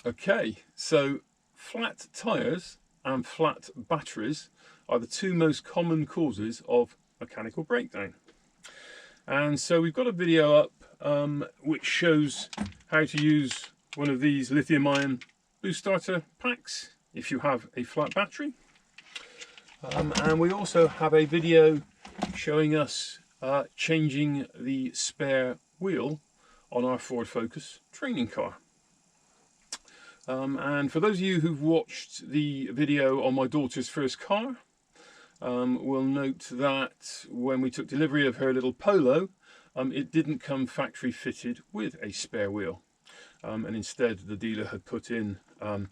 Okay, so flat tyres and flat batteries are the two most common causes of mechanical breakdown. And so we've got a video up which shows how to use one of these lithium-ion boost starter packs if you have a flat battery. And we also have a video showing us changing the spare wheel on our Ford Focus training car. And for those of you who've watched the video on my daughter's first car, will note that when we took delivery of her little Polo, it didn't come factory fitted with a spare wheel. And instead the dealer had put in a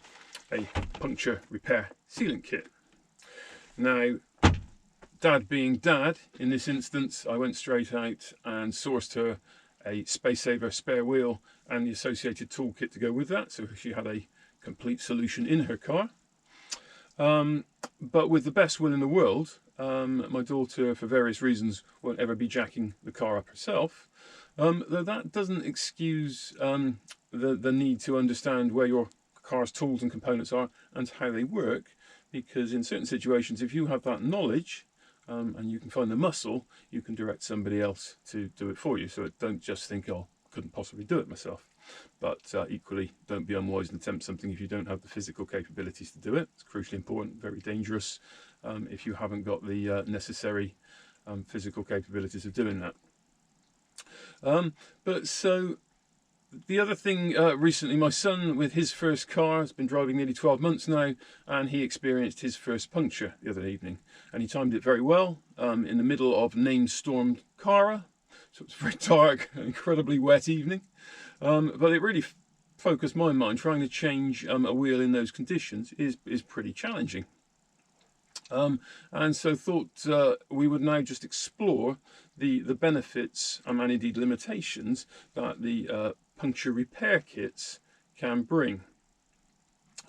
puncture repair sealant kit. Now, Dad being Dad, in this instance, I went straight out and sourced her a Space Saver spare wheel and the associated toolkit to go with that, so she had a complete solution in her car. But with the best will in the world, my daughter, for various reasons, won't ever be jacking the car up herself, though that doesn't excuse the need to understand where your car's tools and components are and how they work, because in certain situations, if you have that knowledge, and you can find the muscle, you can direct somebody else to do it for you. So don't just think, oh, I couldn't possibly do it myself. But equally, don't be unwise and attempt something if you don't have the physical capabilities to do it. It's crucially important, very dangerous if you haven't got the necessary physical capabilities of doing that. So the other thing, recently my son with his first car has been driving nearly 12 months now, and he experienced his first puncture the other evening, and he timed it very well in the middle of named-stormed Cara, so it's a very dark, incredibly wet evening, but it really focused my mind. Trying to change a wheel in those conditions is pretty challenging. And so thought we would now just explore the benefits and indeed limitations that the puncture repair kits can bring.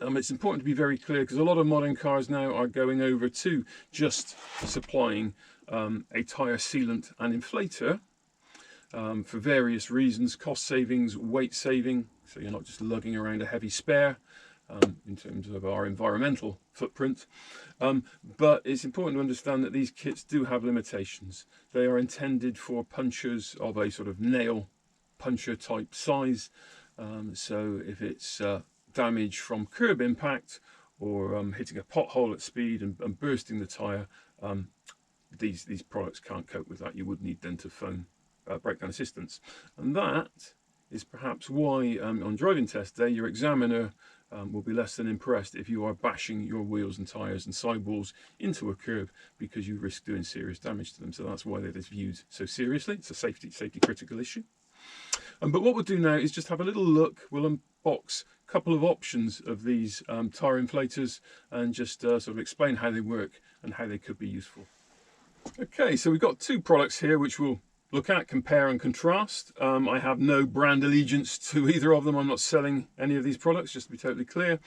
It's important to be very clear, because a lot of modern cars now are going over to just supplying a tyre sealant and inflator for various reasons: cost savings, weight saving, so you're not just lugging around a heavy spare, in terms of our environmental footprint. But it's important to understand that these kits do have limitations. They are intended for punctures of a sort of nail puncture type size, so if it's damage from curb impact or hitting a pothole at speed and bursting the tyre, these products can't cope with that. You would need then to phone breakdown assistance, and that is perhaps why on driving test day your examiner will be less than impressed if you are bashing your wheels and tyres and sidewalls into a curb, because you risk doing serious damage to them. So that's why they're viewed so seriously. It's a safety critical issue. But what we'll do now is just have a little look. We'll unbox a couple of options of these tyre inflators and just sort of explain how they work and how they could be useful. Okay, so we've got two products here which we'll look at, compare and contrast. I have no brand allegiance to either of them. I'm not selling any of these products, just to be totally clear.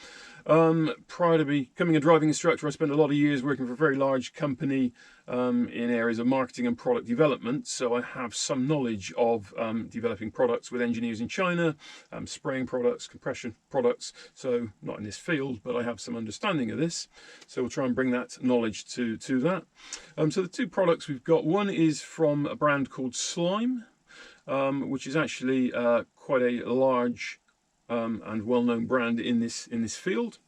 Prior to becoming a driving instructor, I spent a lot of years working for a very large company in areas of marketing and product development, so I have some knowledge of developing products with engineers in China, spraying products, compression products, so not in this field, but I have some understanding of this, so we'll try and bring that knowledge to that. So the two products we've got, one is from a brand called Slime, which is actually quite a large and well-known brand in this field,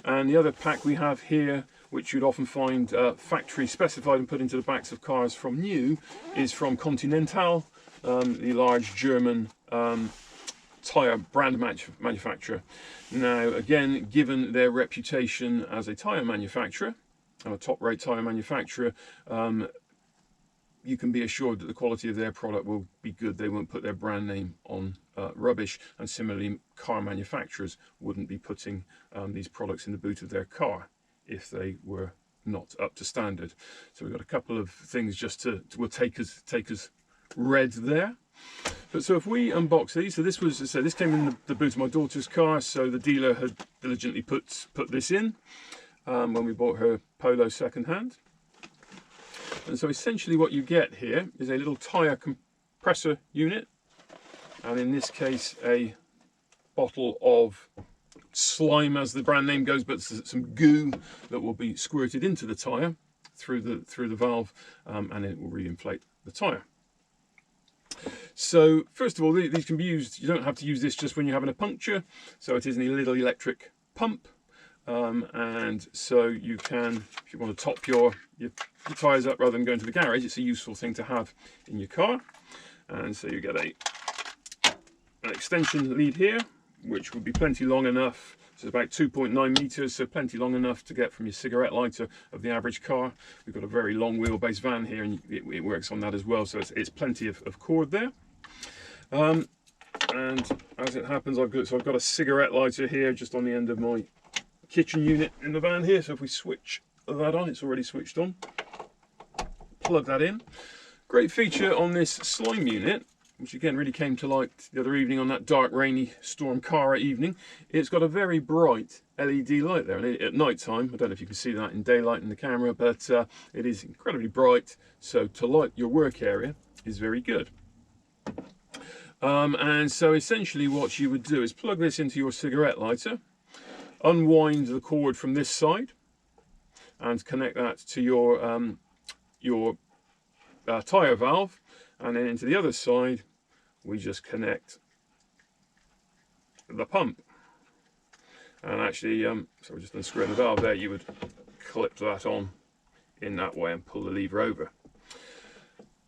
and the other pack we have here, which you'd often find factory specified and put into the backs of cars from new, is from Continental, the large German tyre brand manufacturer. Now again, given their reputation as a tyre manufacturer, a top-rate tyre manufacturer, you can be assured that the quality of their product will be good. They won't put their brand name on rubbish, and similarly car manufacturers wouldn't be putting these products in the boot of their car if they were not up to standard. So we've got a couple of things just will take us read there. But so if we unbox these, so this came in the boot of my daughter's car, so the dealer had diligently put this in when we bought her Polo second hand. And so essentially what you get here is a little tyre compressor unit, and in this case a bottle of slime, as the brand name goes, but some goo that will be squirted into the tyre through the valve, and it will re-inflate the tyre. So first of all, these can be used. You don't have to use this just when you're having a puncture. So it is a little electric pump, and so you can, if you want to top your tyres up rather than going to the garage, it's a useful thing to have in your car. And so you get an extension lead here, which would be plenty long enough. So it's about 2.9 meters, so plenty long enough to get from your cigarette lighter of the average car. We've got a very long wheelbase van here, and it works on that as well, so it's plenty of cord there. And as it happens, I've got a cigarette lighter here just on the end of my kitchen unit in the van here. So if we switch that on, it's already switched on. Plug that in. Great feature on this slime unit, which again really came to light the other evening on that dark, rainy Storm Cara evening. It's got a very bright LED light there, and at night time, I don't know if you can see that in daylight in the camera, but it is incredibly bright, so to light your work area is very good. And so essentially what you would do is plug this into your cigarette lighter, unwind the cord from this side, and connect that to your tyre valve, and then into the other side we just connect the pump. And actually, so we're just unscrewing the valve there, you would clip that on in that way and pull the lever over.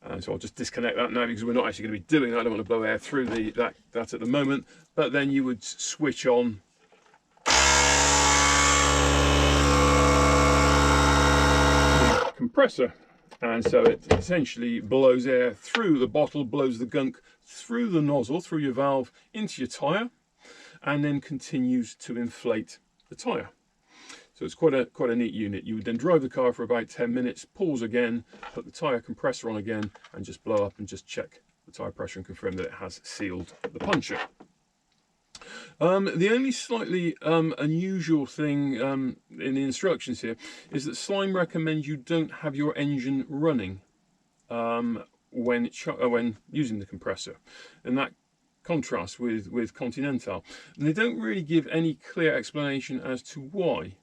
And so I'll just disconnect that now, because we're not actually going to be doing that. I don't want to blow air through that at the moment. But then you would switch on the compressor, and so it essentially blows air through the bottle, blows the gunk through the nozzle, through your valve, into your tyre, and then continues to inflate the tyre. So it's quite a neat unit. You would then drive the car for about 10 minutes, pause again, put the tyre compressor on again, and just blow up and just check the tyre pressure and confirm that it has sealed the puncture. The only slightly unusual thing in the instructions here is that Slime recommends you don't have your engine running when using the compressor, and that contrasts with Continental. And they don't really give any clear explanation as to why.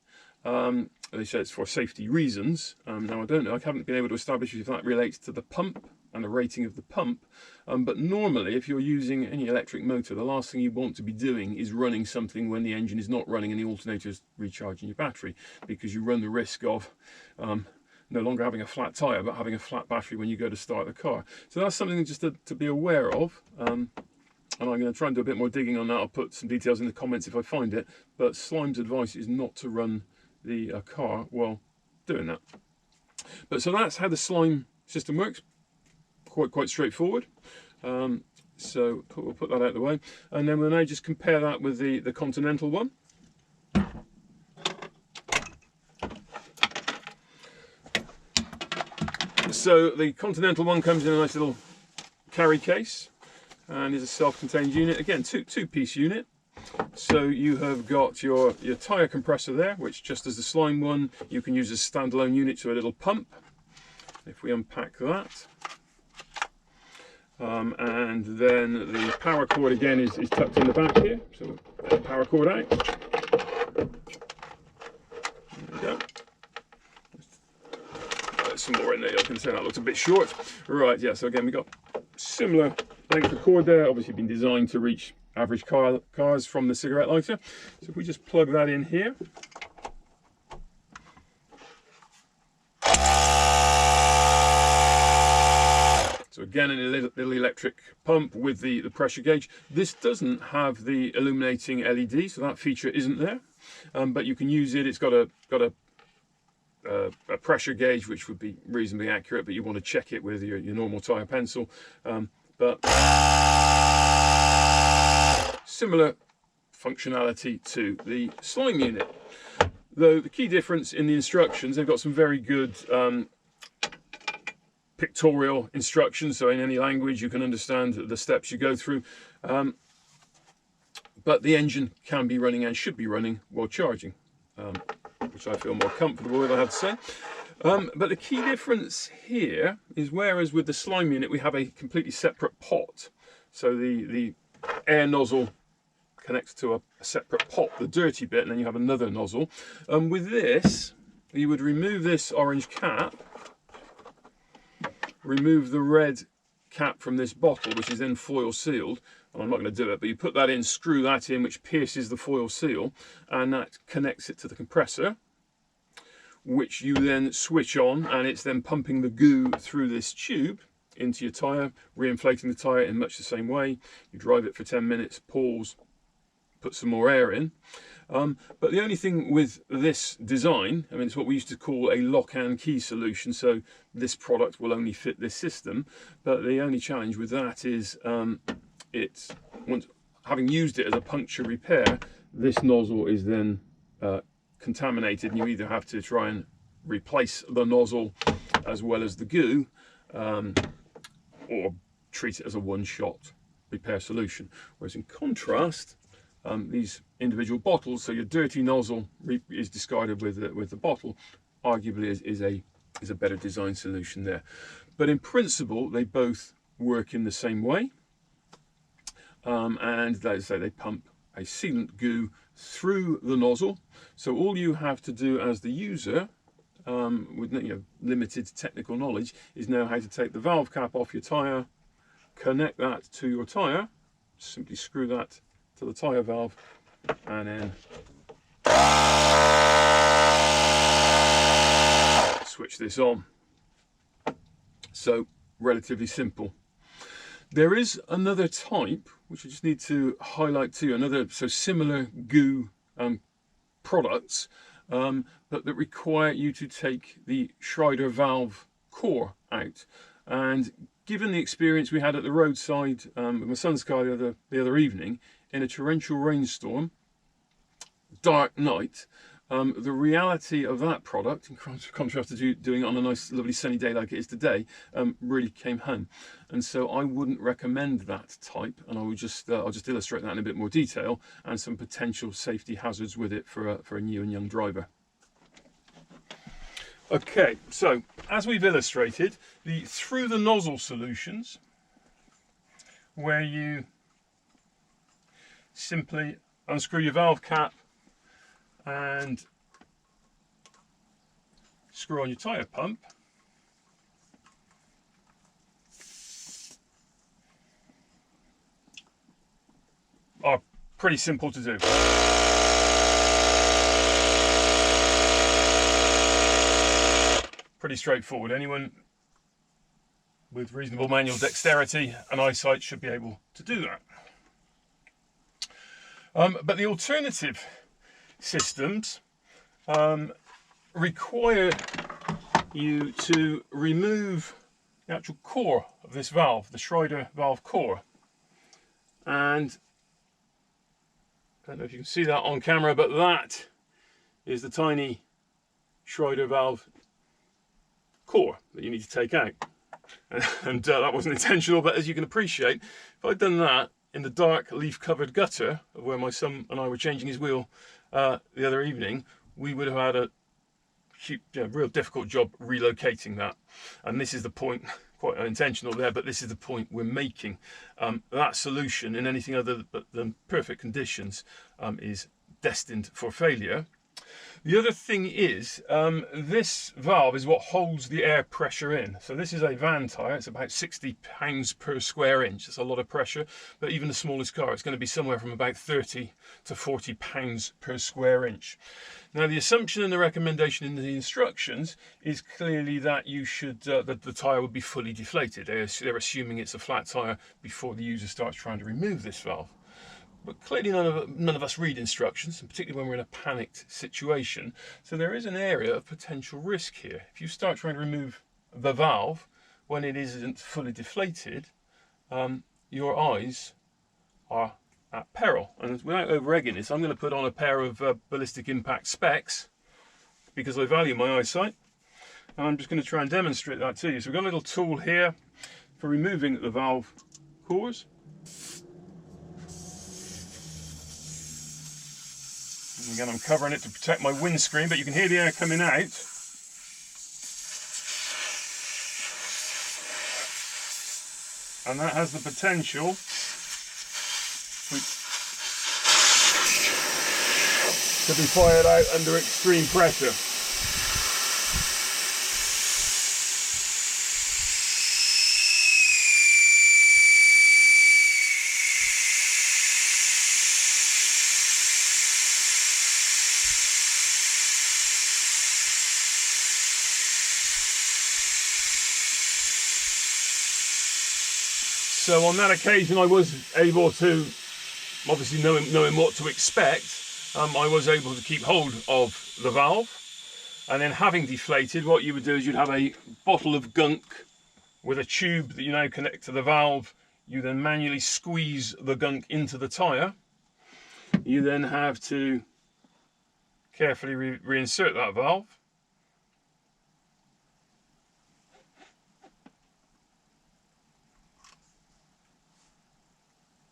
They say it's for safety reasons. Now I don't know, I haven't been able to establish if that relates to the pump and the rating of the pump, but normally if you're using any electric motor, the last thing you want to be doing is running something when the engine is not running and the alternator is recharging your battery, because you run the risk of no longer having a flat tyre but having a flat battery when you go to start the car. So that's something just to be aware of, and I'm going to try and do a bit more digging on that. I'll put some details in the comments if I find it, but Slime's advice is not to run the car while doing that. But so that's how the Slime system works. Quite straightforward. So we'll put that out of the way, and then we'll now just compare that with the Continental one. So the Continental one comes in a nice little carry case and is a self-contained unit. Again, two-piece unit. So you have got your tyre compressor there, which, just as the Slime one, you can use as a standalone unit to a little pump. If we unpack that, and then the power cord again is tucked in the back here. So the power cord out. There we go. There's some more in there. I can say that looks a bit short. Right, yeah. So again, we've got similar length of cord there. Obviously been designed to reach average cars from the cigarette lighter. So if we just plug that in here. So again, a little electric pump with the pressure gauge. This doesn't have the illuminating LED, so that feature isn't there. But you can use it. It's got a pressure gauge, which would be reasonably accurate, but you want to check it with your normal tyre pencil. But similar functionality to the Slime unit. Though the key difference in the instructions, they've got some very good pictorial instructions, so in any language you can understand the steps you go through, but the engine can be running and should be running while charging, which I feel more comfortable with, I have to say. But the key difference here is, whereas with the Slime unit we have a completely separate pot, so the air nozzle connects to a separate pot, the dirty bit, and then you have another nozzle. With this, you would remove this orange cap, remove the red cap from this bottle, which is then foil sealed. And I'm not going to do it, but you put that in, screw that in, which pierces the foil seal, and that connects it to the compressor, which you then switch on, and it's then pumping the goo through this tube into your tyre, re-inflating the tyre in much the same way. You drive it for 10 minutes, pause, put some more air in. But the only thing with this design, I mean, it's what we used to call a lock and key solution, so this product will only fit this system. But the only challenge with that is having used it as a puncture repair, this nozzle is then contaminated, and you either have to try and replace the nozzle as well as the goo, or treat it as a one-shot repair solution. Whereas in contrast, these individual bottles, so your dirty nozzle is discarded with the bottle, arguably is a better design solution there. But in principle, they both work in the same way, and as I say, they pump a sealant goo through the nozzle. So all you have to do as the user, with limited technical knowledge, is know how to take the valve cap off your tyre, connect that to your tyre, simply screw that to the tyre valve, and then switch this on. So relatively simple. There is another type which I just need to highlight to you, so similar goo products, but that require you to take the Schrader valve core out. And given the experience we had at the roadside with my son's car the other evening, in a torrential rainstorm, dark night, the reality of that product, in contrast to doing it on a nice lovely sunny day like it is today, really came home. And so I wouldn't recommend that type, and I'll just illustrate that in a bit more detail, and some potential safety hazards with it for a new and young driver. Okay, so as we've illustrated, the through the nozzle solutions, where you simply unscrew your valve cap and screw on your tyre pump, are pretty simple to do. Pretty straightforward. Anyone with reasonable manual dexterity and eyesight should be able to do that. But the alternative systems require you to remove the actual core of this valve, the Schrader valve core. And I don't know if you can see that on camera, but that is the tiny Schrader valve core that you need to take out. And that wasn't intentional, but as you can appreciate, if I'd done that in the dark leaf-covered gutter of where my son and I were changing his wheel the other evening, we would have had a real difficult job relocating that. And this is the point, quite unintentional there, but this is the point we're making. That solution in anything other than perfect conditions is destined for failure. The other thing is, this valve is what holds the air pressure in. So this is a van tyre, it's about 60 pounds per square inch. That's a lot of pressure, but even the smallest car, it's going to be somewhere from about 30 to 40 pounds per square inch. Now the assumption and the recommendation in the instructions is clearly that you should, that the tyre would be fully deflated. They're assuming it's a flat tyre before the user starts trying to remove this valve. But clearly none of us read instructions, and particularly when we're in a panicked situation. So there is an area of potential risk here. If you start trying to remove the valve when it isn't fully deflated, your eyes are at peril. And without over-egging this, I'm going to put on a pair of ballistic impact specs because I value my eyesight. And I'm just going to try and demonstrate that to you. So we've got a little tool here for removing the valve cores. And again, I'm covering it to protect my windscreen, but you can hear the air coming out. And that has the potential to be fired out under extreme pressure. So on that occasion I was able to, obviously knowing what to expect, I was able to keep hold of the valve, and then having deflated, what you would do is you'd have a bottle of gunk with a tube that you now connect to the valve. You then manually squeeze the gunk into the tyre. You then have to carefully reinsert that valve.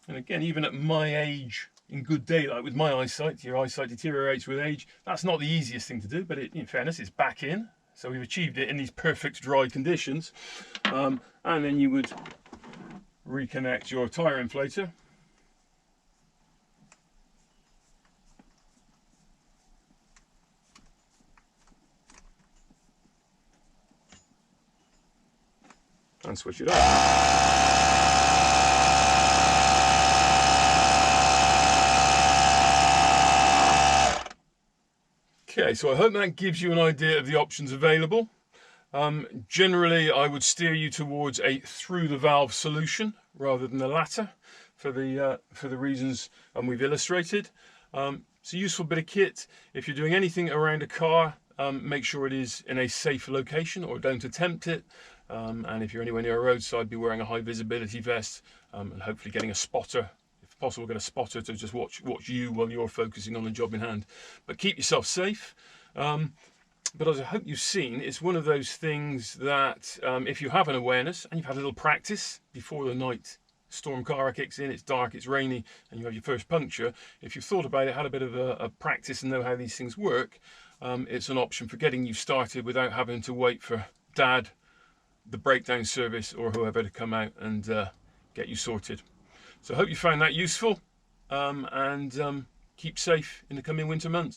And again, even at my age, in good daylight, with my eyesight, your eyesight deteriorates with age, that's not the easiest thing to do, but in fairness, it's back in. So we've achieved it in these perfect dry conditions. And then you would reconnect your tyre inflator. And switch it on. Okay, so I hope that gives you an idea of the options available. Generally, I would steer you towards a through the valve solution rather than the latter for the reasons we've illustrated. It's a useful bit of kit. If you're doing anything around a car, make sure it is in a safe location or don't attempt it. And if you're anywhere near a roadside, be wearing a high visibility vest and hopefully getting a spotter. If possible, get a spotter to just watch you while you're focusing on the job in hand. But keep yourself safe. But as I hope you've seen, it's one of those things that if you have an awareness and you've had a little practice before the night storm car kicks in, it's dark, it's rainy, and you have your first puncture, if you've thought about it, had a bit of a practice and know how these things work, it's an option for getting you started without having to wait for Dad, the breakdown service, or whoever to come out and get you sorted. So I hope you found that useful, and keep safe in the coming winter months.